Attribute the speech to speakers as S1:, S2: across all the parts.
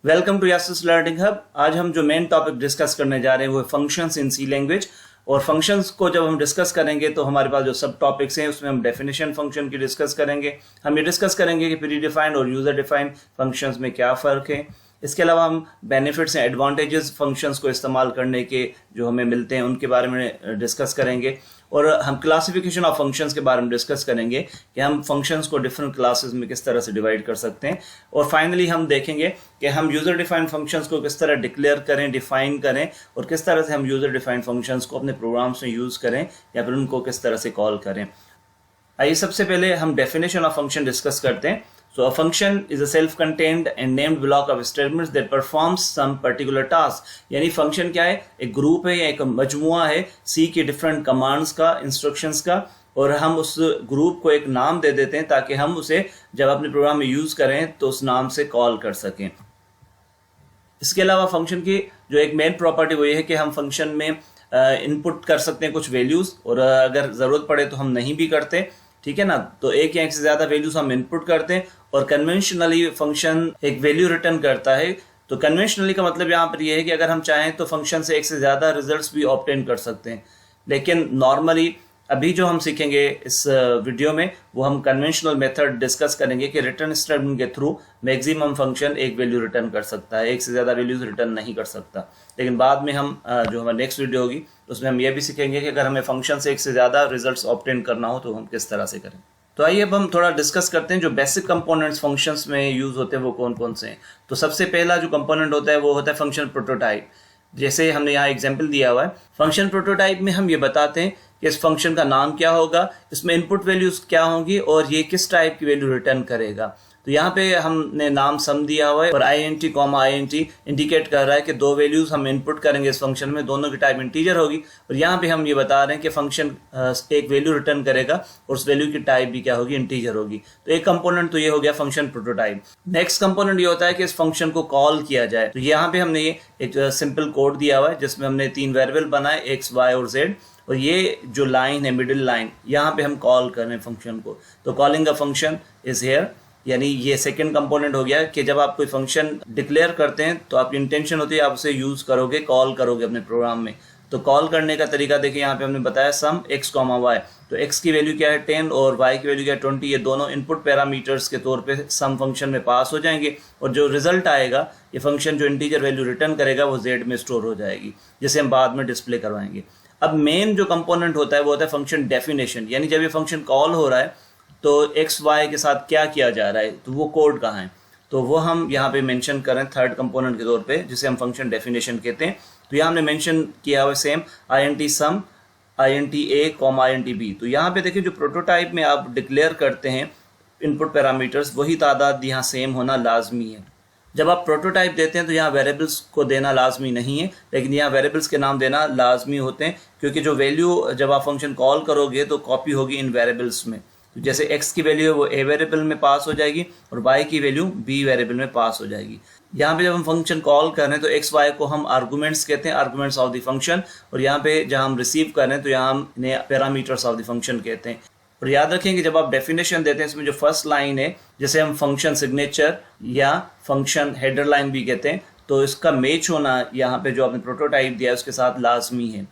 S1: Welcome to Yasis learning hub. आज हम जो मेन टॉपिक डिस्कस करने जा रहे हैं वो है फंक्शंस इन सी लैंग्वेज। और फंक्शंस को जब हम डिस्कस करेंगे तो हमारे पास जो सब टॉपिक्स हैं उसमें हम डेफिनेशन फंक्शन की डिस्कस करेंगे। हम ये डिस्कस करेंगे कि प्री डिफाइंड और यूजर डिफाइंड फंक्शंस में क्या फ़र्क है। इसके अलावा हम बेनिफिट्स एंड एडवांटेजेस फंक्शंस को इस्तेमाल करने के जो हमें मिलते हैं उनके बारे में डिस्कस करेंगे। और हम क्लासिफिकेशन ऑफ फंक्शंस के बारे में डिस्कस करेंगे कि हम फंक्शंस को डिफरेंट क्लासेस में किस तरह से डिवाइड कर सकते हैं। और फाइनली हम देखेंगे कि हम यूज़र डिफाइंड फंक्शंस को किस तरह डिक्लेयर करें, डिफाइन करें और किस तरह से हम यूज़र डिफाइंड फंक्शंस को अपने प्रोग्राम्स में यूज़ करें या फिर उनको किस तरह से कॉल करें। आइए सबसे पहले हम डेफिनेशन ऑफ फंक्शन डिस्कस करते हैं। So a function is a self-contained and named block of statements that performs some particular task। यानी फंक्शन क्या है? एक ग्रुप है या एक मजमुआ है सी की डिफरेंट कमांड्स का, इंस्ट्रक्शंस का, और हम उस ग्रुप को एक नाम दे देते हैं ताकि हम उसे जब अपने प्रोग्राम में यूज करें तो उस नाम से कॉल कर सकें। इसके अलावा फंक्शन की जो एक मेन प्रॉपर्टी वो ये है कि हम फंक्शन में इनपुट कर सकते हैं कुछ वैल्यूज, और अगर जरूरत पड़े तो हम नहीं भी करते, ठीक है ना। तो एक या एक से ज्यादा वैल्यूज हम इनपुट करते हैं और कन्वेंशनली फंक्शन एक वैल्यू रिटर्न करता है। तो कन्वेंशनली का मतलब यहाँ पर यह है कि अगर हम चाहें तो फंक्शन से एक से ज्यादा रिजल्ट्स भी ऑब्टेन कर सकते हैं। लेकिन नॉर्मली अभी जो हम सीखेंगे इस वीडियो में वो हम कन्वेंशनल मेथड डिस्कस करेंगे कि रिटर्न स्टेटमेंट के थ्रू मैक्सिमम फंक्शन एक वैल्यू रिटर्न कर सकता है, एक से ज़्यादा वैल्यूज रिटर्न नहीं कर सकता। लेकिन बाद में हम जो हमारी नेक्स्ट वीडियो होगी उसमें हम ये भी सीखेंगे कि अगर हमें फंक्शन से एक से ज़्यादा रिजल्ट्स ऑब्टेन करना हो तो हम किस तरह से करें। तो आइए अब हम थोड़ा डिस्कस करते हैं जो बेसिक कंपोनेंट्स फंक्शंस में यूज होते हैं वो कौन कौन से हैं। तो सबसे पहला जो कंपोनेंट होता है वो होता है फंक्शन प्रोटोटाइप। जैसे हमने यहाँ एग्जाम्पल दिया हुआ है, फंक्शन प्रोटोटाइप में हम ये बताते हैं कि इस फंक्शन का नाम क्या होगा, इसमें इनपुट वैल्यूज क्या होंगी और ये किस टाइप की वैल्यू रिटर्न करेगा। तो यहाँ पे हमने नाम सम दिया हुआ है और INT, INT इंडिकेट कर रहा है कि दो वैल्यूज हम इनपुट करेंगे इस फंक्शन में, दोनों की टाइप इंटीजर होगी। और यहाँ पे हम ये बता रहे हैं कि फंक्शन एक वैल्यू रिटर्न करेगा और उस वैल्यू की टाइप भी क्या होगी, इंटीजर होगी। तो एक कंपोनेंट तो ये हो गया फंक्शन प्रोटोटाइप। नेक्स्ट कंपोनेंट ये होता है कि इस फंक्शन को कॉल किया जाए। तो यहाँ पे हमने ये एक सिंपल कोड दिया हुआ है जिसमें हमने 3 वेरिएबल बनाए, X, Y और Z। और ये जो लाइन है, मिडिल लाइन, यहाँ पे हम कॉल कर रहे हैं फंक्शन को। तो calling a function is here, यानी ये सेकंड कंपोनेंट हो गया कि जब आप कोई फंक्शन डिक्लेयर करते हैं तो आपकी इंटेंशन होती है आप उसे यूज करोगे, कॉल करोगे अपने प्रोग्राम में। तो कॉल करने का तरीका देखिए, यहाँ पे हमने बताया सम x, y। तो x की वैल्यू क्या है 10 और y की वैल्यू क्या है 20। ये दोनों इनपुट पैरामीटर्स के तौर पे सम फंक्शन में पास हो जाएंगे और जो रिजल्ट आएगा, ये फंक्शन जो इंटीजर वैल्यू रिटर्न करेगा वो z में स्टोर हो जाएगी, जिसे हम बाद में डिस्प्ले करवाएंगे। अब मेन जो कंपोनेंट होता है वो होता है फंक्शन डेफिनेशन, यानी जब ये फंक्शन कॉल हो रहा है तो x, y के साथ क्या किया जा रहा है, तो वो कोड कहाँ है, तो वो हम यहाँ पे मेंशन करें थर्ड कंपोनेंट के तौर पे, जिसे हम फंक्शन डेफिनेशन कहते हैं। तो यहाँ हमने मेंशन किया हुआ same INT sum, INT A, INT B। तो यहाँ पे देखिए जो प्रोटोटाइप में आप डिक्लेयर करते हैं इनपुट पैरामीटर्स, वही तादाद यहाँ सेम होना लाजमी है। जब आप प्रोटोटाइप देते हैं तो यहाँ वेरिएबल्स को देना लाजमी नहीं है, लेकिन यहाँ वेरिएबल्स के नाम देना लाजमी होते हैं, क्योंकि जो वैल्यू जब आप फंक्शन कॉल करोगे तो कॉपी होगी इन वेरिएबल्स में। तो जैसे x की वैल्यू है वो a वेरिएबल में पास हो जाएगी और y की वैल्यू b वेरिएबल में पास हो जाएगी। यहाँ पे जब हम फंक्शन कॉल कर रहे हैं तो x, y को हम आर्गुमेंट्स कहते हैं, आर्गुमेंट्स ऑफ द फंक्शन। और यहाँ पे जहाँ हम रिसीव कर रहे हैं तो यहाँ हम इन्हें पैरामीटर्स ऑफ द फंक्शन कहते हैं। और याद रखें कि जब आप डेफिनेशन देते हैं इसमें जो फर्स्ट लाइन है, जैसे हम फंक्शन सिग्नेचर या फंक्शन हेडर लाइन भी कहते हैं, तो इसका मैच होना यहाँ पे जो आपने प्रोटोटाइप दिया है उसके साथ लाजमी है।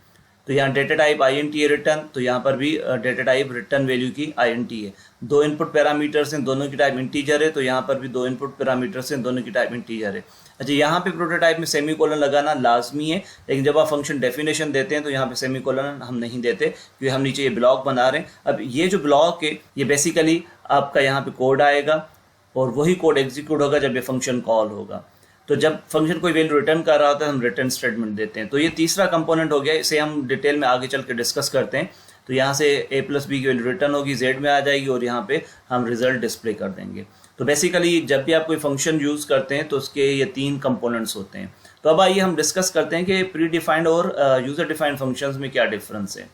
S1: तो यहाँ डेटा टाइप INT है रिटर्न, तो यहाँ पर भी डेटा टाइप रिटर्न वैल्यू की INT है। दो इनपुट पैरामीटर्स हैं, दोनों की टाइप इंटीजर है, तो यहाँ पर भी दो इनपुट पैरामीटर्स हैं, दोनों की टाइप इंटीजर है। अच्छा, यहाँ पे प्रोटोटाइप में सेमीकोलन लगाना लाजमी है, लेकिन जब आप फंक्शन डेफिनेशन देते हैं तो यहाँ पे सेमीकोलन हम नहीं देते, क्योंकि हम नीचे ये ब्लॉक बना रहे हैं। अब ये जो ब्लॉक है ये बेसिकली आपका यहाँ पे कोड आएगा और वही कोड एग्जीक्यूट होगा जब ये फंक्शन कॉल होगा। तो जब फंक्शन कोई वैल्यू रिटर्न कर रहा होता है हम रिटर्न स्टेटमेंट देते हैं। तो ये तीसरा कंपोनेंट हो गया, इसे हम डिटेल में आगे चल के डिस्कस करते हैं। तो यहाँ से a+b की वैल्यू रिटर्न होगी, z में आ जाएगी और यहाँ पे हम रिजल्ट डिस्प्ले कर देंगे। तो बेसिकली जब भी आप कोई फंक्शन यूज करते हैं तो उसके ये 3 कंपोनेंट्स होते हैं। तो अब आइए हम डिस्कस करते हैं कि प्री डिफाइंड और यूजर डिफाइंड फंक्शंस में क्या डिफरेंस है।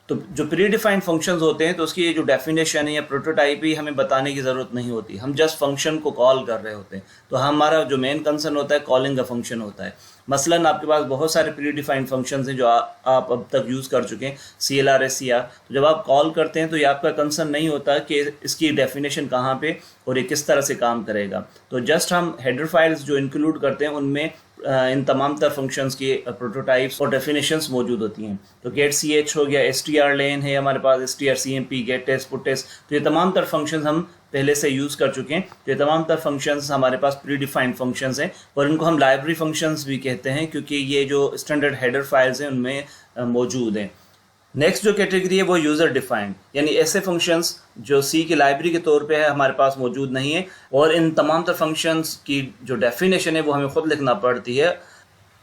S1: तो जो प्री डिफाइंड फंक्शंस होते हैं तो उसकी ये जो डेफिनेशन है या प्रोटोटाइप ही हमें बताने की ज़रूरत नहीं होती, हम जस्ट फंक्शन को कॉल कर रहे होते हैं। तो हमारा जो मेन कंसर्न होता है कॉलिंग का फंक्शन होता है। मसलन आपके पास बहुत सारे प्री डिफाइंड फंक्शंस हैं जो आप अब तक यूज़ कर चुके हैं, CLR, SCR। तो जब आप कॉल करते हैं तो ये आपका कंसर्न नहीं होता कि इसकी डेफिनेशन कहाँ पे और ये किस तरह से काम करेगा। तो जस्ट हम हेडर फाइल्स जो इंक्लूड करते हैं उनमें इन तमाम तर फंक्शंस के प्रोटोटाइप्स और डेफिनेशंस मौजूद होती हैं। तो गेट ch हो गया, strlen है हमारे पास, strcmp, getTest, putTest। तो ये तमाम तर फंक्शंस हम पहले से यूज़ कर चुके हैं। तो ये तमाम तर फंक्शंस हमारे पास प्री डिफाइंड फंक्शंस हैं और इनको हम लाइब्रेरी फंक्शंस भी कहते हैं क्योंकि ये जो स्टैंडर्ड हेडर फाइल्स हैं उनमें मौजूद हैं। नेक्स्ट जो कैटेगरी है वो यूज़र डिफाइंड, यानी ऐसे फंक्शंस जो सी की लाइब्रेरी के तौर पे है हमारे पास मौजूद नहीं है और इन तमाम तर फंक्शंस की जो डेफिनेशन है वो हमें खुद लिखना पड़ती है।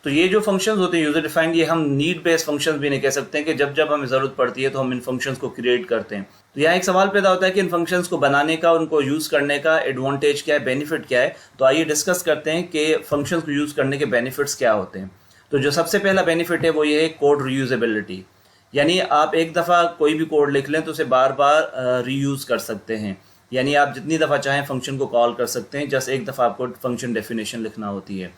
S1: तो ये जो फंक्शंस होते हैं यूज़र डिफाइंड, ये हम नीड बेस्ड फंक्शंस भी नहीं कह सकते हैं कि जब जब हमें ज़रूरत पड़ती है तो हम इन फंक्शंस को क्रिएट करते हैं। तो यहाँ एक सवाल पैदा होता है कि इन फंक्शंस को बनाने का, उनको यूज़ करने का एडवांटेज क्या है, बेनिफिट क्या है। तो आइए डिस्कस करते हैं कि फंक्शंस को यूज़ करने के बेनिफिट्स क्या होते हैं। तो जो सबसे पहला बेनिफिट है वो ये है कोड रीयूजेबिलिटी, यानी आप एक दफ़ा कोई भी कोड लिख लें तो उसे बार बार रीयूज़ कर सकते हैं, यानी आप जितनी दफ़ा चाहें फंक्शन को कॉल कर सकते हैं, जस्ट एक दफ़ा आपको फंक्शन डेफिनेशन लिखना होती है।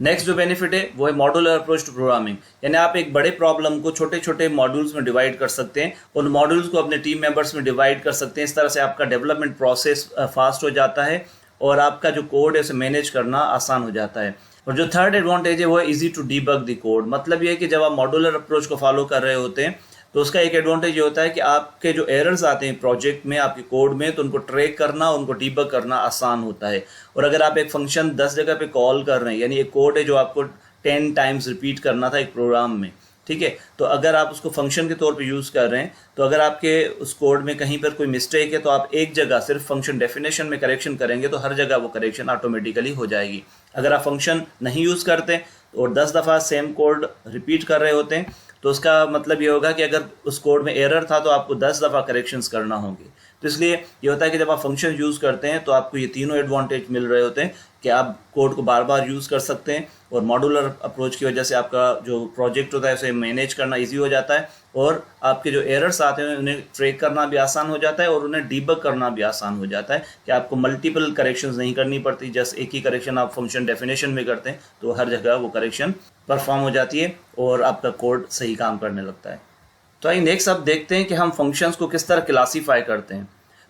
S1: नेक्स्ट जो बेनिफिट है वो है मॉड्यूलर अप्रोच टू प्रोग्रामिंग, यानी आप एक बड़े प्रॉब्लम को छोटे छोटे मॉड्यूल्स में डिवाइड कर सकते हैं और मॉड्यूल्स को अपने टीम मेंबर्स में डिवाइड कर सकते हैं। इस तरह से आपका डेवलपमेंट प्रोसेस फास्ट हो जाता है और आपका जो कोड है उसे मैनेज करना आसान हो जाता है। और जो थर्ड एडवांटेज है वो है easy to debug the code, मतलब ये है कि जब आप मॉड्यूलर अप्रोच को फॉलो कर रहे होते हैं तो उसका एक एडवांटेज ये होता है कि आपके जो एरर्स आते हैं प्रोजेक्ट में, आपके कोड में, तो उनको ट्रैक करना, उनको डीबग करना आसान होता है। और अगर आप एक फंक्शन 10 जगह पे कॉल कर रहे हैं, यानी एक कोड है जो आपको 10 टाइम्स रिपीट करना था एक प्रोग्राम में, ठीक है, तो अगर आप उसको फंक्शन के तौर पे यूज़ कर रहे हैं तो अगर आपके उस कोड में कहीं पर कोई मिस्टेक है तो आप एक जगह सिर्फ फंक्शन डेफिनेशन में करेक्शन करेंगे तो हर जगह वो करेक्शन ऑटोमेटिकली हो जाएगी। अगर आप फंक्शन नहीं यूज़ करते और 10 दफ़ा सेम कोड रिपीट कर रहे होते हैं तो उसका मतलब ये होगा कि अगर उस कोड में एरर था तो आपको 10 दफ़ा करेक्शंस करना होंगे। तो इसलिए ये होता है कि जब आप फंक्शन यूज़ करते हैं तो आपको ये तीनों एडवांटेज मिल रहे होते हैं कि आप कोड को बार बार यूज़ कर सकते हैं और मॉड्यूलर अप्रोच की वजह से आपका जो प्रोजेक्ट होता है उसे मैनेज करना ईजी हो जाता है और आपके जो एरर्स आते हैं उन्हें ट्रैक करना भी आसान हो जाता है और उन्हें डीबग करना भी आसान हो जाता है कि आपको मल्टीपल करेक्शंस नहीं करनी पड़ती। जस्ट एक ही करेक्शन आप फंक्शन डेफिनेशन में करते हैं तो हर जगह वो करेक्शन परफॉर्म हो जाती है और आपका कोड सही काम करने लगता है। तो आइए नेक्स्ट अब देखते हैं कि हम फंक्शंस को किस तरह क्लासीफाई करते हैं।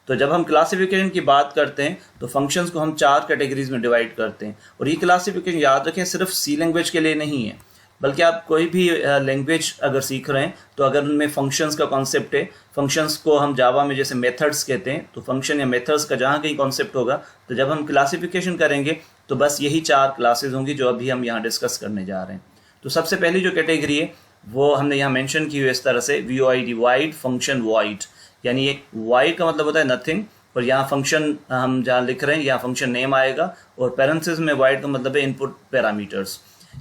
S1: तो जब हम क्लासिफिकेशन की बात करते हैं तो फंक्शंस को हम 4 कैटेगरीज में डिवाइड करते हैं और ये क्लासिफिकेशन याद रखें सिर्फ सी लैंग्वेज के लिए नहीं है, बल्कि आप कोई भी लैंग्वेज अगर सीख रहे हैं तो अगर उनमें फंक्शंस का कॉन्सेप्ट है, फंक्शंस को हम जावा में जैसे मेथड्स कहते हैं, तो फंक्शन या मेथड्स का जहाँ कहीं कॉन्सेप्ट होगा तो जब हम क्लासिफिकेशन करेंगे तो बस यही 4 क्लासेज होंगी जो अभी हम यहाँ डिस्कस करने जा रहे हैं। तो सबसे पहली जो कैटेगरी है वो हमने यहाँ मेंशन की हुई इस तरह से VOID, वाइड फंक्शन वॉइड, यानी एक वाइड का मतलब होता है नथिंग और यहाँ फंक्शन हम जहाँ लिख रहे हैं यहाँ फंक्शन नेम आएगा और पैरेंथेसिस में वाइड का मतलब है इनपुट पैरामीटर्स।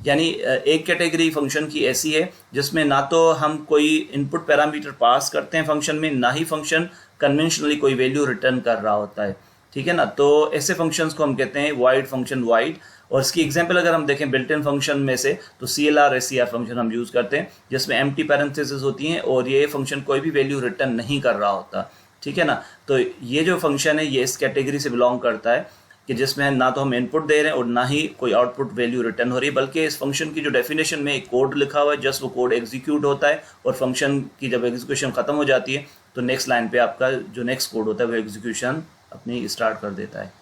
S1: यानी एक कैटेगरी फंक्शन की ऐसी है जिसमें ना तो हम कोई इनपुट पैरामीटर पास करते हैं फंक्शन में, ना ही फंक्शन कन्वेंशनली कोई वैल्यू रिटर्न कर रहा होता है, ठीक है ना। तो ऐसे फंक्शंस को हम कहते हैं वाइड फंक्शन वाइड। और इसकी एग्जांपल अगर हम देखें बिल्ट इन फंक्शन में से तो CLR, SCR फंक्शन हम यूज़ करते हैं जिसमें एम्प्टी पैरेंथेसिस होती हैं और ये फंक्शन कोई भी वैल्यू रिटर्न नहीं कर रहा होता, ठीक है ना। तो ये जो फंक्शन है ये इस कैटेगरी से बिलोंग करता है कि जिसमें ना तो हम इनपुट दे रहे हैं और ना ही कोई आउटपुट वैल्यू रिटर्न हो रही है, बल्कि इस फंक्शन की जो डेफिनेशन में एक कोड लिखा हुआ है, जस्ट वो कोड एग्जीक्यूट होता है और फंक्शन की जब एग्जीक्यूशन खत्म हो जाती है तो नेक्स्ट लाइन पे आपका जो नेक्स्ट कोड होता है वो एग्जीक्यूशन अपनी स्टार्ट कर देता है।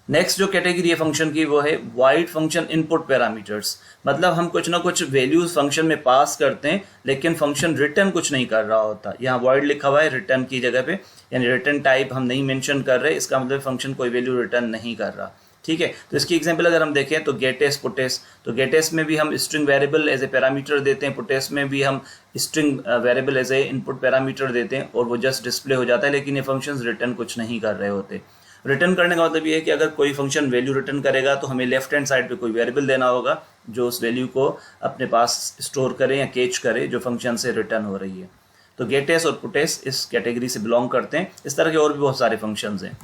S1: नेक्स्ट जो कैटेगरी है फंक्शन की वो है वाइड फंक्शन इनपुट पैरामीटर्स, मतलब हम कुछ ना कुछ वैल्यूज फंक्शन में पास करते हैं लेकिन फंक्शन रिटर्न कुछ नहीं कर रहा होता। यहाँ वाइड लिखा हुआ है रिटर्न की जगह पे, यानी रिटर्न टाइप हम नहीं मेंशन कर रहे, इसका मतलब फंक्शन कोई वैल्यू रिटर्न नहीं कर रहा, ठीक है। तो इसकी एग्जांपल अगर हम देखें तो गेटS, पुटS, तो गेटS में भी हम string variable as a parameter देते हैं, पुटS में भी हम string variable as a input parameter देते हैं और वो जस्ट डिस्प्ले हो जाता है, लेकिन ये फंक्शंस रिटर्न कुछ नहीं कर रहे होते। रिटर्न करने का मतलब ये है कि अगर कोई फंक्शन वैल्यू रिटर्न करेगा तो हमें लेफ्ट हैंड साइड पे कोई वेरिएबल देना होगा जो उस वैल्यू को अपने पास स्टोर करे या कैच करे जो फंक्शन से रिटर्न हो रही है। तो गेटS और पुटS इस कैटेगरी से बिलोंग करते हैं। इस तरह के और भी बहुत सारे फंक्शंस हैं।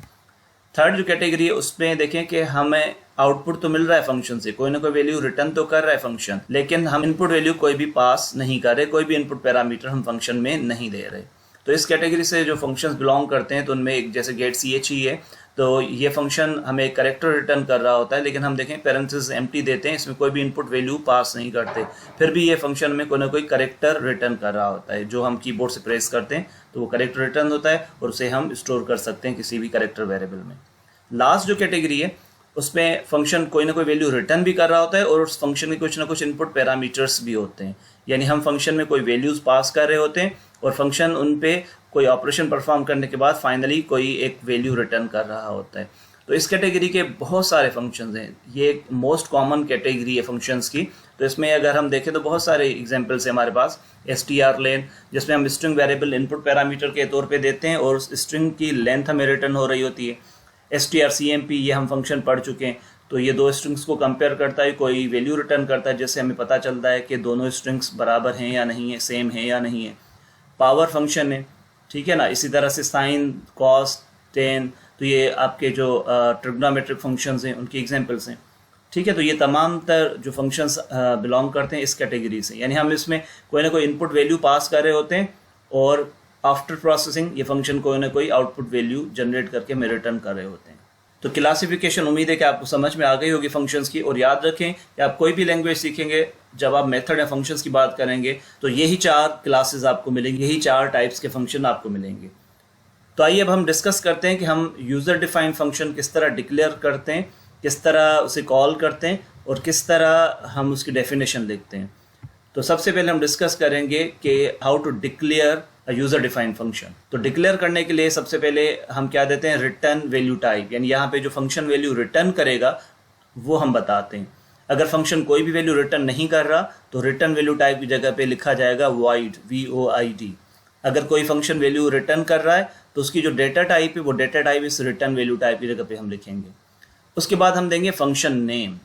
S1: थर्ड जो कैटेगरी है उसमें देखें कि हमें आउटपुट तो मिल रहा है फंक्शन से, कोई ना कोई वैल्यू रिटर्न तो कर रहा है फंक्शन, लेकिन हम इनपुट वैल्यू कोई भी पास नहीं कर रहे, कोई भी इनपुट पैरामीटर हम फंक्शन में नहीं दे रहे। तो इस कैटेगरी से जो फंक्शंस बिलोंग करते हैं तो उनमें एक जैसे गेट ch ही है, तो ये फंक्शन हमें एक कैरेक्टर रिटर्न कर रहा होता है, लेकिन हम देखें पेरेंथेसिस एम्प्टी देते हैं, इसमें कोई भी इनपुट वैल्यू पास नहीं करते, फिर भी ये फंक्शन में कोई ना कोई कैरेक्टर रिटर्न कर रहा होता है, जो हम कीबोर्ड से प्रेस करते हैं तो वो कैरेक्टर रिटर्न होता है और उसे हम स्टोर कर सकते हैं किसी भी कैरेक्टर वेरिएबल में। लास्ट जो कैटेगरी है उसमें फंक्शन कोई ना कोई वैल्यू रिटर्न भी कर रहा होता है और उस फंक्शन में कुछ ना कुछ इनपुट पैरामीटर्स भी होते हैं, यानी हम फंक्शन में कोई वैल्यूज पास कर रहे होते हैं और फंक्शन उन पे कोई ऑपरेशन परफॉर्म करने के बाद फाइनली कोई एक वैल्यू रिटर्न कर रहा होता है। तो इस कैटेगरी के बहुत सारे फंक्शंस हैं, ये एक मोस्ट कॉमन कैटेगरी है फंक्शंस की। तो इसमें अगर हम देखें तो बहुत सारे एग्जांपल्स हैं हमारे पास। strlen जिसमें हम स्ट्रिंग वेरिएबल इनपुट पैरामीटर के तौर पे देते हैं और उस स्ट्रिंग की लेंथ हमें रिटर्न हो रही होती है। strcmp ये हम फंक्शन पढ़ चुके हैं, तो ये दो स्ट्रिंग्स को कंपेयर करता है, कोई वैल्यू रिटर्न करता है जिससे हमें पता चलता है कि दोनों स्ट्रिंग्स बराबर हैं या नहीं है, सेम है या नहीं है। पावर फंक्शन है, ठीक है ना। इसी तरह से साइन, कॉस, टेन, तो ये आपके जो ट्रिग्नोमेट्रिक फंक्शंस हैं उनकी एग्जांपल्स हैं, ठीक है। तो ये तमाम तर जो फंक्शंस बिलोंग करते हैं इस कैटेगरी से, यानी हम इसमें कोई ना कोई इनपुट वैल्यू पास कर रहे होते हैं और आफ्टर प्रोसेसिंग ये फंक्शन कोई ना कोई आउटपुट वैल्यू जनरेट करके हमें रिटर्न कर रहे होते हैं। तो क्लासिफिकेशन उम्मीद है कि आपको समझ में आ गई होगी फंक्शंस की। और याद रखें कि आप कोई भी लैंग्वेज सीखेंगे, जब आप मेथड या फंक्शंस की बात करेंगे तो यही 4 क्लासेस आपको मिलेंगे, यही 4 टाइप्स के फंक्शन आपको मिलेंगे। तो आइए अब हम डिस्कस करते हैं कि हम यूज़र डिफाइंड फंक्शन किस तरह डिक्लेयर करते हैं, किस तरह उसे कॉल करते हैं और किस तरह हम उसकी डेफिनेशन लिखते हैं। तो सबसे पहले हम डिस्कस करेंगे कि how to declare user defined function. तो डिक्लेयर करने के लिए सबसे पहले हम क्या देते हैं, रिटर्न वैल्यू टाइप, यानी यहाँ पे जो फंक्शन वैल्यू रिटर्न करेगा वो हम बताते हैं। अगर फंक्शन कोई भी वैल्यू रिटर्न नहीं कर रहा तो रिटर्न वैल्यू टाइप की जगह पे लिखा जाएगा void, void। अगर कोई फंक्शन वैल्यू रिटर्न कर रहा है तो उसकी जो डेटा टाइप है वो डेटा टाइप इस रिटर्न वैल्यू टाइप की जगह पे हम लिखेंगे। उसके बाद हम देंगे फंक्शन नेम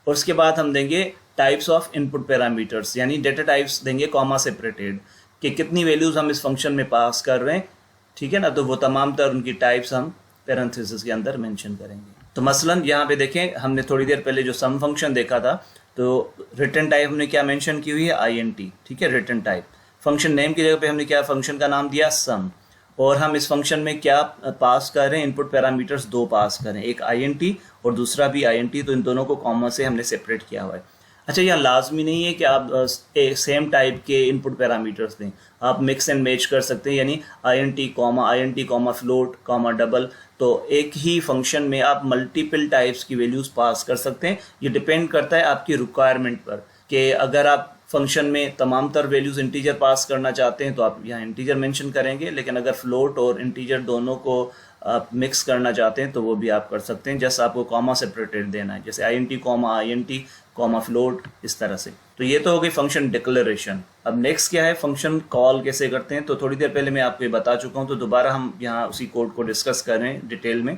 S1: और उसके बाद हम देंगे टाइप्स ऑफ इनपुट पैरामीटर्स, यानी डेटा टाइप्स देंगे कॉमा सेपरेटेड, कि कितनी वैल्यूज़ हम इस फंक्शन में पास कर रहे हैं, ठीक है ना। तो वो तमाम तर उनकी टाइप्स हम पैरेंथेसिस के अंदर मेंशन करेंगे। तो मसलन यहाँ पे देखें, हमने थोड़ी देर पहले जो सम फंक्शन देखा था, तो रिटर्न टाइप हमने क्या मेंशन की हुई है, int, ठीक है, रिटर्न टाइप। फंक्शन नेम की जगह पे हमने क्या फंक्शन का नाम दिया, सम। और हम इस फंक्शन में क्या पास कर रहे हैं, इनपुट पैरामीटर्स 2 पास करें, एक int और दूसरा भी int, तो इन दोनों को कॉमा से हमने सेपरेट किया हुआ है। अच्छा, यह लाजमी नहीं है कि आप सेम टाइप के इनपुट पैरामीटर्स दें, आप मिक्स एंड मैच कर सकते हैं, यानी int, फ्लोट, डबल, तो एक ही फंक्शन में आप मल्टीपल टाइप्स की वैल्यूज़ पास कर सकते हैं। ये डिपेंड करता है आपकी रिक्वायरमेंट पर, कि अगर आप फंक्शन में तमाम तर वैल्यूज़ इंटीजर पास करना चाहते हैं तो आप यहाँ इंटीजर मेंशन करेंगे, लेकिन अगर फ्लोट और इंटीजर दोनों को आप मिक्स करना चाहते हैं तो वो भी आप कर सकते हैं, जैसे आपको कॉमा सेपरेटेड देना है, जैसे int, फ्लोट, इस तरह से। तो ये तो हो गई फंक्शन डिक्लेरेशन। अब नेक्स्ट क्या है, फंक्शन कॉल कैसे करते हैं। तो थोड़ी देर पहले मैं आपको ये बता चुका हूँ, तो दोबारा हम यहाँ उसी कोड को डिस्कस कर रहे हैं डिटेल में।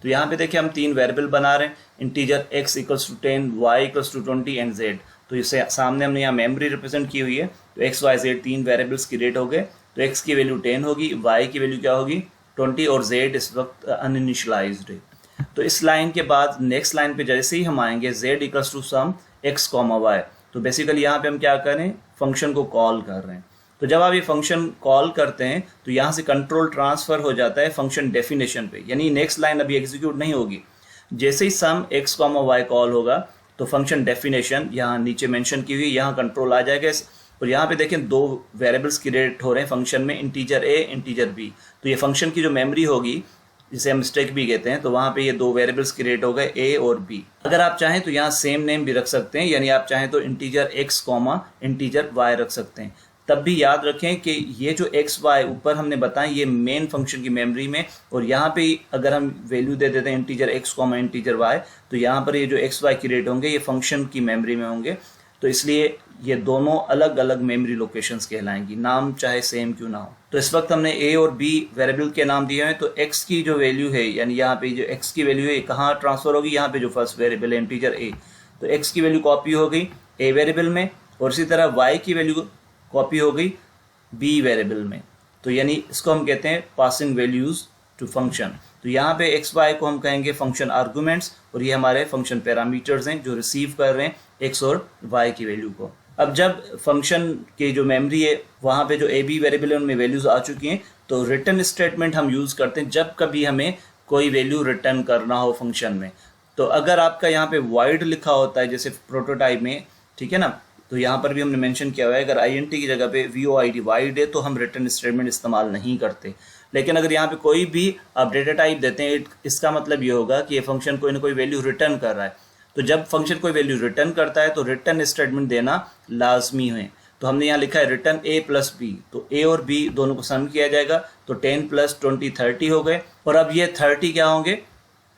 S1: तो यहाँ पे देखिए हम 3 वेरिएबल बना रहे हैं, integer x = 10, y = 20 and z। तो इसे सामने हमने यहाँ मेमोरी रिप्रेजेंट की हुई है, तो x, y, z 3 variables create हो गए। तो x की वैल्यू 10 होगी, y की वैल्यू क्या होगी 20 और z इस वक्त अनइनिशियलाइज्ड है। तो इस लाइन के बाद नेक्स्ट लाइन पे जैसे ही हम आएंगे z = सम x, y, तो बेसिकली यहाँ पे हम क्या करें, फंक्शन को कॉल कर रहे हैं। तो जब आप ये फंक्शन कॉल करते हैं तो यहाँ से कंट्रोल ट्रांसफर हो जाता है फंक्शन डेफिनेशन पे, यानी नेक्स्ट लाइन अभी एग्जीक्यूट नहीं होगी। जैसे ही सम x, y कॉल होगा तो फंक्शन डेफिनेशन यहाँ नीचे मेंशन की हुई, यहाँ कंट्रोल आ जाएगा। और यहाँ पे देखें 2 वेरिएबल्स क्रिएट हो रहे हैं फंक्शन में, इंटीजर a, इंटीजर b। तो ये फंक्शन की जो मेमोरी होगी, जिसे हम स्टैक भी कहते हैं, तो वहाँ पे ये 2 वेरिएबल्स क्रिएट हो गए a और b। अगर आप चाहें तो यहाँ सेम नेम भी रख सकते हैं, यानी आप चाहें तो इंटीजर x, इंटीजर y रख सकते हैं। तब भी याद रखें कि ये जो x, y ऊपर हमने बताया ये मेन फंक्शन की मेमोरी में, और यहाँ पे अगर हम वैल्यू दे देते हैं इंटीजर x, इंटीजर y, तो यहाँ पर ये जो x, y क्रिएट होंगे ये फंक्शन की मेमोरी में होंगे। तो इसलिए ये दोनों अलग अलग मेमोरी लोकेशंस कहलाएंगी, नाम चाहे सेम क्यों ना हो। तो इस वक्त हमने a और b वेरिएबल के नाम दिए हैं। तो x की जो वैल्यू है, यानी यहाँ पे जो x की वैल्यू है कहाँ ट्रांसफर होगी, यहाँ पे जो फर्स्ट वेरिएबल है इंटीजर a, तो x की वैल्यू कॉपी हो गई a वेरिएबल में, और इसी तरह y की वैल्यू कॉपी हो गई b वेरिएबल में। तो यानी इसको हम कहते हैं पासिंग वैल्यूज टू फंक्शन। तो यहाँ पे एक्स वाई को हम कहेंगे फंक्शन आर्गूमेंट्स, और ये हमारे फंक्शन पैरामीटर्स हैं जो रिसीव कर रहे हैं एक्स और वाई की वैल्यू को। अब जब फंक्शन की जो मेमोरी है वहाँ पे जो ए बी वेरिएबल है उनमें वैल्यूज आ चुकी हैं, तो रिटर्न स्टेटमेंट हम यूज़ करते हैं जब कभी हमें कोई वैल्यू रिटर्न करना हो फंक्शन में। तो अगर आपका यहाँ पे void लिखा होता है जैसे प्रोटोटाइप में, ठीक है ना, तो यहाँ पर भी हमने मेंशन किया हुआ है अगर int की जगह पे void है तो हम रिटर्न स्टेटमेंट इस्तेमाल नहीं करते। लेकिन अगर यहाँ पे कोई भी आप डेटा टाइप देते हैं, इसका मतलब ये होगा कि ये फंक्शन कोई ना कोई वैल्यू रिटर्न कर रहा है। तो जब फंक्शन कोई वैल्यू रिटर्न करता है तो रिटर्न स्टेटमेंट देना लाजमी है। तो हमने यहाँ लिखा है रिटर्न a प्लस बी, तो a और b दोनों को सम किया जाएगा, तो 10 प्लस 20 30 हो गए। और अब ये 30 क्या होंगे,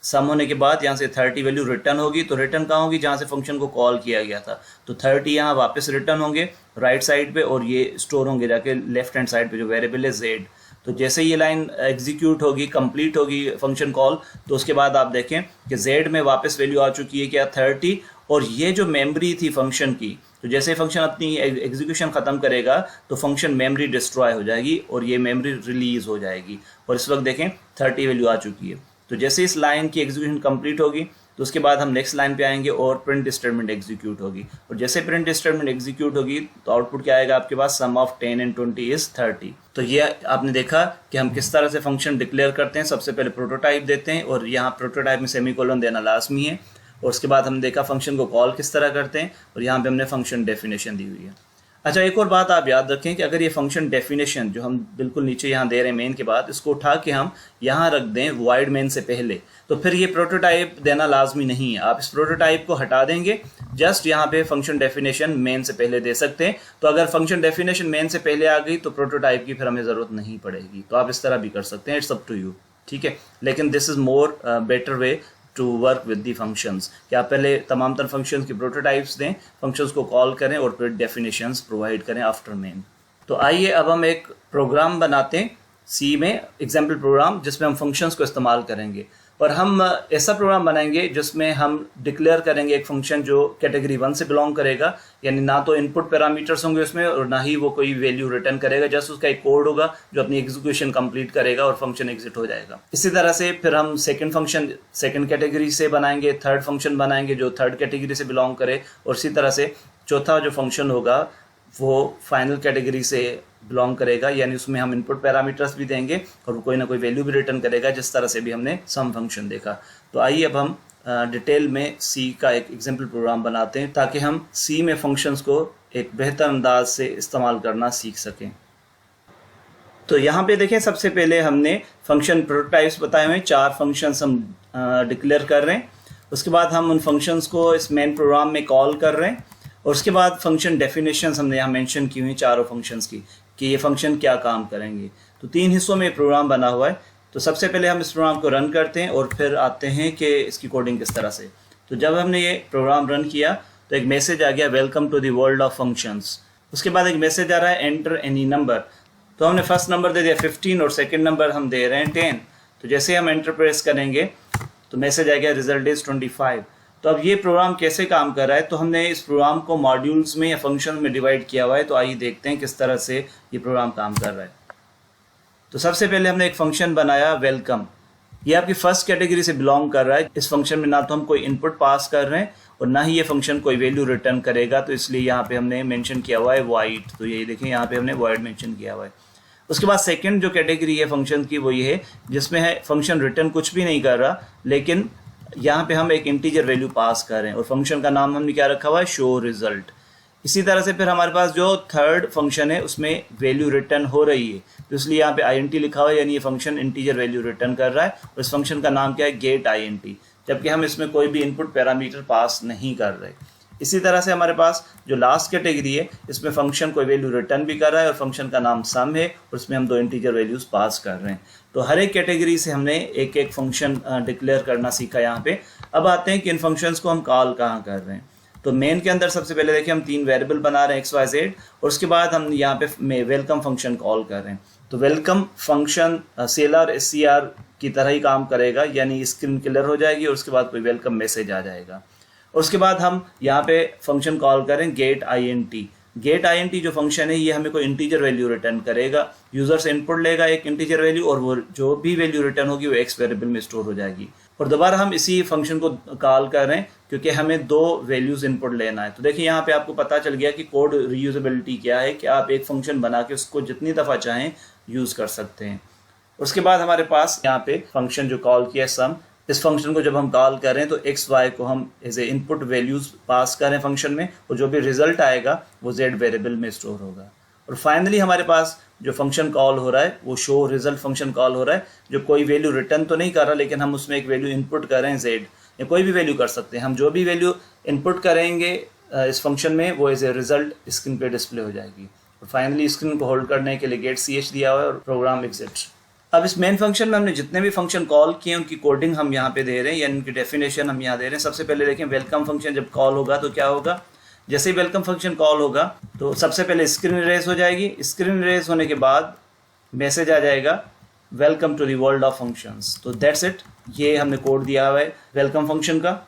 S1: सम होने के बाद यहाँ से 30 वैल्यू रिटर्न होगी, तो रिटर्न कहाँ होगी, जहाँ से फंक्शन को कॉल किया गया था। तो 30 यहाँ वापस रिटर्न होंगे राइट साइड पे, और ये स्टोर होंगे जाके लेफ्ट हैंड साइड पे जो वेरिएबल है z। तो जैसे ये लाइन एग्जीक्यूट होगी, कंप्लीट होगी फंक्शन कॉल, तो उसके बाद आप देखें कि z में वापस वैल्यू आ चुकी है क्या 30, और ये जो मेमोरी थी फंक्शन की, तो जैसे फंक्शन अपनी एग्जीक्यूशन ख़त्म करेगा तो फंक्शन मेमोरी डिस्ट्रॉय हो जाएगी और ये मेमोरी रिलीज़ हो जाएगी। और इस वक्त देखें 30 वैल्यू आ चुकी है। तो जैसे इस लाइन की एग्जीक्यूशन कंप्लीट होगी तो उसके बाद हम नेक्स्ट लाइन पे आएंगे और प्रिंट स्टेटमेंट एग्जीक्यूट होगी, और जैसे प्रिंट स्टेटमेंट एग्जीक्यूट होगी तो आउटपुट क्या आएगा आपके पास, सम ऑफ 10 एंड 20 इज 30। तो ये आपने देखा कि हम किस तरह से फंक्शन डिक्लेयर करते हैं। सबसे पहले प्रोटोटाइप देते हैं और यहाँ प्रोटोटाइप में सेमीकोलन देना लाजमी है, और उसके बाद हमने देखा फंक्शन को कॉल किस तरह करते हैं, और यहाँ पे हमने फंक्शन डेफिनेशन दी हुई है। अच्छा, एक और बात आप याद रखें कि अगर ये फंक्शन डेफिनेशन जो हम बिल्कुल नीचे यहाँ दे रहे हैं मेन के बाद, इसको उठा के हम यहाँ रख दें void मेन से पहले, तो फिर ये प्रोटोटाइप देना लाजमी नहीं है। आप इस प्रोटोटाइप को हटा देंगे, जस्ट यहाँ पे फंक्शन डेफिनेशन मेन से पहले दे सकते हैं। तो अगर फंक्शन डेफिनेशन मेन से पहले आ गई तो प्रोटोटाइप की फिर हमें ज़रूरत नहीं पड़ेगी। तो आप इस तरह भी कर सकते हैं, इट्स अप टू यू, ठीक है। लेकिन this is more better way to work with the functions, कि आप पहले तमाम तर फंक्शंस की प्रोटोटाइप्स दें, फंक्शंस को कॉल करें और फिर डेफिनेशंस प्रोवाइड करें आफ्टर मेन। तो आइए अब हम एक प्रोग्राम बनाते हैं सी में, एग्जाम्पल प्रोग्राम, जिसमें हम फंक्शंस को इस्तेमाल करेंगे। और हम ऐसा प्रोग्राम बनाएंगे जिसमें हम डिक्लेयर करेंगे एक फंक्शन जो कैटेगरी 1 से बिलोंग करेगा, यानी ना तो इनपुट पैरामीटर्स होंगे उसमें और ना ही वो कोई वैल्यू रिटर्न करेगा, जस्ट उसका एक कोड होगा जो अपनी एग्जीक्यूशन कंप्लीट करेगा और फंक्शन एग्जिट हो जाएगा। इसी तरह से फिर हम सेकंड फंक्शन सेकंड कैटेगरी से बनाएंगे, थर्ड फंक्शन बनाएंगे जो थर्ड कैटेगरी से बिलोंग करे, और इसी तरह से चौथा जो फंक्शन होगा वो फाइनल कैटेगरी से बिलोंग करेगा, यानी उसमें हम इनपुट पैरामीटर्स भी देंगे और कोई ना कोई वैल्यू भी रिटर्न करेगा, जिस तरह से भी हमने सम फंक्शन देखा। तो आइए अब हम डिटेल में सी का एक एग्जाम्पल प्रोग्राम बनाते हैं ताकि हम सी में फंक्शंस को एक बेहतर अंदाज से इस्तेमाल करना सीख सकें। तो यहाँ पे देखें, सबसे पहले हमने फंक्शन प्रोटोटाइप्स बताए हुए, 4 फंक्शंस हम डिक्लेयर कर रहे हैं। उसके बाद हम उन फंक्शंस को इस मेन प्रोग्राम में कॉल कर रहे हैं, और उसके बाद फंक्शन डेफिनेशंस हमने यहाँ मेंशन की हुई चारों फंक्शंस की कि ये फंक्शन क्या काम करेंगे। तो 3 हिस्सों में प्रोग्राम बना हुआ है। तो सबसे पहले हम इस प्रोग्राम को रन करते हैं और फिर आते हैं कि इसकी कोडिंग किस तरह से। तो जब हमने ये प्रोग्राम रन किया तो एक मैसेज आ गया, welcome to the world of functions. उसके बाद एक मैसेज आ रहा है, एंटर एनी नंबर। तो हमने फर्स्ट नंबर दे दिया 15 और सेकेंड नंबर हम दे रहे हैं 10। तो जैसे हम एंटर प्रेस करेंगे तो मैसेज आ गया, रिजल्ट इज 25। तो अब ये प्रोग्राम कैसे काम कर रहा है, तो हमने इस प्रोग्राम को मॉड्यूल्स में या फंक्शन में डिवाइड किया हुआ है। तो आइए देखते हैं किस तरह से ये प्रोग्राम काम कर रहा है। तो सबसे पहले हमने एक फंक्शन बनाया वेलकम, ये आपकी फर्स्ट कैटेगरी से बिलोंग कर रहा है। इस फंक्शन में ना तो हम कोई इनपुट पास कर रहे हैं और ना ही ये फंक्शन कोई वैल्यू रिटर्न करेगा, तो इसलिए यहाँ पे हमने मेंशन किया हुआ है void। तो ये देखें यहाँ पे हमने void मेंशन किया हुआ है। उसके बाद सेकंड जो कैटेगरी है फंक्शन की वो ये है जिसमें है फंक्शन रिटर्न कुछ भी नहीं कर रहा, लेकिन यहाँ पे हम एक इंटीजर वैल्यू पास कर रहे हैं और फंक्शन का नाम हमने क्या रखा हुआ है, शो रिजल्ट। इसी तरह से फिर हमारे पास जो थर्ड फंक्शन है उसमें वैल्यू रिटर्न हो रही है, तो इसलिए यहाँ पे int लिखा हुआ है, यानी ये फंक्शन इंटीजर वैल्यू रिटर्न कर रहा है और इस फंक्शन का नाम क्या है, गेट int, जबकि हम इसमें कोई भी इनपुट पैरामीटर पास नहीं कर रहे। इसी तरह से हमारे पास जो लास्ट कैटेगरी है इसमें फंक्शन कोई वैल्यू रिटर्न भी कर रहा है और फंक्शन का नाम सम है और उसमें हम 2 इंटीजर वैल्यूज पास कर रहे हैं। तो हर एक कैटेगरी से हमने एक एक फंक्शन डिक्लेयर करना सीखा यहाँ पे। अब आते हैं कि इन फंक्शंस को हम कॉल कहाँ कर रहे हैं। तो मेन के अंदर सबसे पहले देखिए हम 3 वेरिएबल बना रहे हैं XYZ, और उसके बाद हम यहाँ पे वेलकम फंक्शन कॉल कर रहे हैं। तो वेलकम फंक्शन CLR SCR की तरह ही काम करेगा, यानी स्क्रीन क्लियर हो जाएगी और उसके बाद कोई वेलकम मैसेज आ जाएगा। और उसके बाद हम यहाँ पे फंक्शन कॉल करें गेट int। गेट INT जो फंक्शन है ये हमें कोई इंटीजर वैल्यू रिटर्न करेगा। यूजर से इनपुट लेगा एक इंटीजर वैल्यू और वो जो भी वैल्यू रिटर्न होगी वो एक्स वेरिएबल में स्टोर हो जाएगी। और दोबारा हम इसी फंक्शन को कॉल कर रहे हैं क्योंकि हमें दो वैल्यूज इनपुट लेना है। तो देखिए यहाँ पे आपको पता चल गया कि कोड रीयूजेबिलिटी क्या है, कि आप एक फंक्शन बना के उसको जितनी दफ़ा चाहें यूज कर सकते हैं। उसके बाद हमारे पास यहाँ पे फंक्शन जो कॉल किया सम, इस फंक्शन को जब हम कॉल करें तो एक्स वाई को हम as a input values pass करें फंक्शन में, और जो भी रिजल्ट आएगा वो जेड वेरिएबल में स्टोर होगा। और फाइनली हमारे पास जो फंक्शन कॉल हो रहा है वो शो रिजल्ट फंक्शन कॉल हो रहा है, जो कोई वैल्यू रिटर्न तो नहीं कर रहा, लेकिन हम उसमें एक वैल्यू इनपुट कर रहे हैं जेड, या कोई भी वैल्यू कर सकते हैं। हम जो भी वैल्यू इनपुट करेंगे इस फंक्शन में वो एज ए रिजल्ट स्क्रीन पे डिस्प्ले हो जाएगी। और फाइनली स्क्रीन को होल्ड करने के लिए गेट ch दिया हुआ है और प्रोग्राम एग्जिट। अब इस मेन फंक्शन में हमने जितने भी फंक्शन कॉल किए उनकी कोडिंग हम यहाँ पे दे रहे हैं, या उनकी डेफिनेशन हम यहाँ दे रहे हैं। सबसे पहले देखें वेलकम फंक्शन जब कॉल होगा तो क्या होगा। जैसे ही वेलकम फंक्शन कॉल होगा तो सबसे पहले स्क्रीन रेस हो जाएगी। स्क्रीन रेस होने के बाद मैसेज आ जाएगा welcome to the world of functions. तो दैट्स इट, ये हमने कोड दिया हुआ है वेलकम फंक्शन का।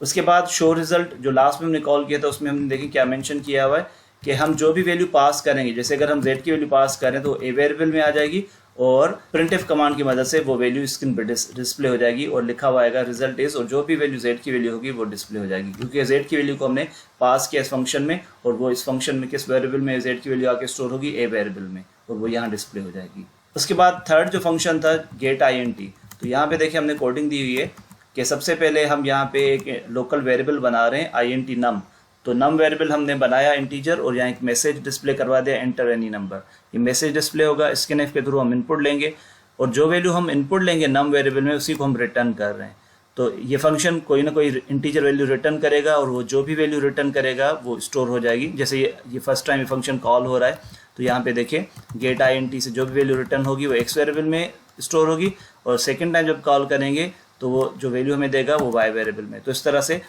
S1: उसके बाद शो रिजल्ट जो लास्ट में हमने कॉल किया था उसमें हमने देखिए क्या मेंशन किया हुआ है कि हम जो भी वैल्यू पास करेंगे, जैसे अगर हम z की वैल्यू पास करें तो a वेरिएबल में आ जाएगी और printf कमांड की मदद से वो वैल्यू स्क्रीन पर डिस्प्ले हो जाएगी और लिखा हुआ आएगा रिजल्ट इज, और जो भी वैल्यू z की वैल्यू होगी वो डिस्प्ले हो जाएगी, क्योंकि z की वैल्यू को हमने पास किया इस फंक्शन में, और वो इस फंक्शन में किस वेरिएबल में z की वैल्यू आके स्टोर होगी, a वेरिएबल में, और वो यहाँ डिस्प्ले हो जाएगी। उसके बाद थर्ड जो फंक्शन था गेट INT, तो यहाँ पे देखिए हमने कोडिंग दी हुई है कि सबसे पहले हम यहाँ पे एक लोकल वेरिएबल बना रहे हैं INT num। तो नम वेरिएबल हमने बनाया इंटीजर और यहाँ एक मैसेज डिस्प्ले करवा दिया एंटर एनी नंबर। ये मैसेज डिस्प्ले होगा, स्कैनफ के थ्रू हम इनपुट लेंगे और जो वैल्यू हम इनपुट लेंगे नम वेरिएबल में उसी को हम रिटर्न कर रहे हैं। तो ये फंक्शन कोई ना कोई इंटीजर वैल्यू रिटर्न करेगा और वो जो भी वैल्यू रिटर्न करेगा वो स्टोर हो जाएगी। जैसे ये फर्स्ट टाइम ये फंक्शन कॉल हो रहा है तो यहाँ पे देखिए गेट INT से जो भी वैल्यू रिटर्न होगी वो एक्स वेरिएबल में स्टोर होगी, और सेकेंड टाइम जब कॉल करेंगे तो वो जो वैल्यू हमें देगा वो वाई वेरिएबल में। तो इस तरह से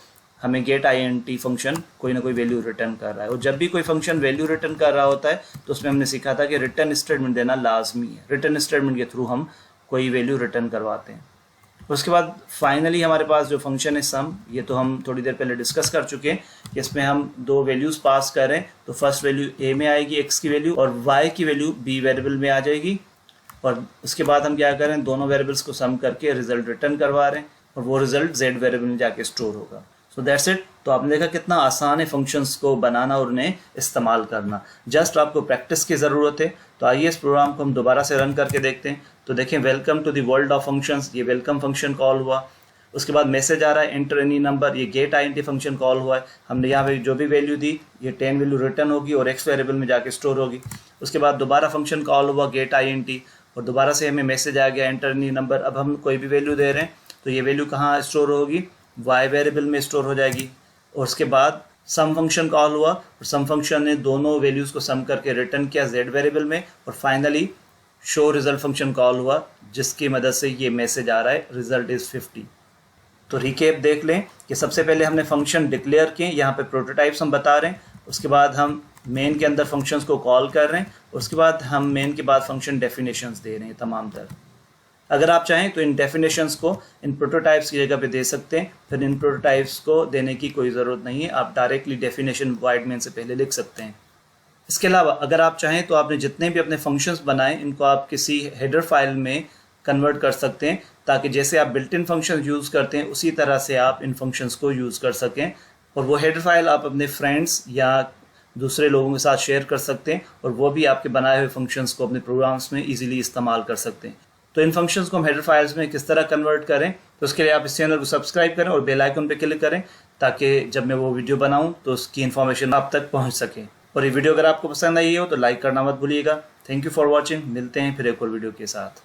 S1: हमें गेट INT फंक्शन कोई ना कोई वैल्यू रिटर्न कर रहा है, और जब भी कोई फंक्शन वैल्यू रिटर्न कर रहा होता है तो उसमें हमने सीखा था कि रिटर्न स्टेटमेंट देना लाजमी है। रिटर्न स्टेटमेंट के थ्रू हम कोई वैल्यू रिटर्न करवाते हैं। उसके बाद फाइनली हमारे पास जो फंक्शन है सम, ये तो हम थोड़ी देर पहले डिस्कस कर चुके हैं। इसमें हम दो वैल्यूज पास कर रहे हैं, तो फर्स्ट वैल्यू a में आएगी x की वैल्यू, और y की वैल्यू b वेरिएबल में आ जाएगी। और उसके बाद हम क्या कर रहे हैं, दोनों वेरिएबल्स को सम करके रिजल्ट रिटर्न करवा रहे हैं, और वो रिजल्ट z वेरिएबल में जाके स्टोर होगा। So that's it. तो आपने देखा कितना आसान है फंक्शंस को बनाना और उन्हें इस्तेमाल करना, जस्ट आपको प्रैक्टिस की ज़रूरत है। तो आइए इस प्रोग्राम को हम दोबारा से रन करके देखते हैं। तो देखें welcome to the world of functions, ये वेलकम फंक्शन कॉल हुआ। उसके बाद मैसेज आ रहा है एंटर एनी नंबर, ये गेट INT फंक्शन कॉल हुआ है। हमने यहाँ पे जो भी वैल्यू दी ये 10 वैल्यू रिटर्न होगी और एक्स वेरिएबल में जाके स्टोर होगी। उसके बाद दोबारा फंक्शन कॉल हुआ गेट INT, और दोबारा से हमें मैसेज आ गया एंटर एनी नंबर। अब हम कोई भी वैल्यू दे रहे हैं तो ये वैल्यू कहाँ स्टोर होगी, वाई वेरिएबल में स्टोर हो जाएगी। और उसके बाद सम फंक्शन कॉल हुआ और सम फंक्शन ने दोनों वैल्यूज़ को सम करके रिटर्न किया जेड वेरिएबल में। और finally show result function call हुआ जिसकी मदद से ये मैसेज आ रहा है रिजल्ट इज़ 50। तो रिकेप देख लें कि सबसे पहले हमने फंक्शन डिक्लेयर किए, यहाँ पे प्रोटोटाइप्स हम बता रहे हैं। उसके बाद हम मेन के अंदर फंक्शंस को कॉल कर रहे हैं। उसके बाद हम मेन के बाद फंक्शन डेफिनेशंस दे रहे हैं तमाम तर। अगर आप चाहें तो इन डेफिनेशंस को इन प्रोटोटाइप्स की जगह पे दे सकते हैं, फिर इन प्रोटोटाइप्स को देने की कोई ज़रूरत नहीं है, आप डायरेक्टली डेफिनेशन वाइड मेन से पहले लिख सकते हैं। इसके अलावा अगर आप चाहें तो आपने जितने भी अपने फंक्शंस बनाए इनको आप किसी हेडर फाइल में कन्वर्ट कर सकते हैं, ताकि जैसे आप बिल्ट इन फंक्शन यूज़ करते हैं उसी तरह से आप इन फंक्शंस को यूज़ कर सकें। और वो हेडर फाइल आप अपने फ्रेंड्स या दूसरे लोगों के साथ शेयर कर सकते हैं, और वो भी आपके बनाए हुए फंक्शंस को अपने प्रोग्राम्स में ईजिली इस्तेमाल कर सकते हैं। तो इन फंक्शंस को हम हेडर फाइल्स में किस तरह कन्वर्ट करें, तो उसके लिए आप इस चैनल को सब्सक्राइब करें और बेल आइकन पे क्लिक करें, ताकि जब मैं वो वीडियो बनाऊं तो उसकी इन्फॉर्मेशन आप तक पहुंच सके। और ये वीडियो अगर आपको पसंद आई हो तो लाइक करना मत भूलिएगा। Thank you for watching. मिलते हैं फिर एक और वीडियो के साथ।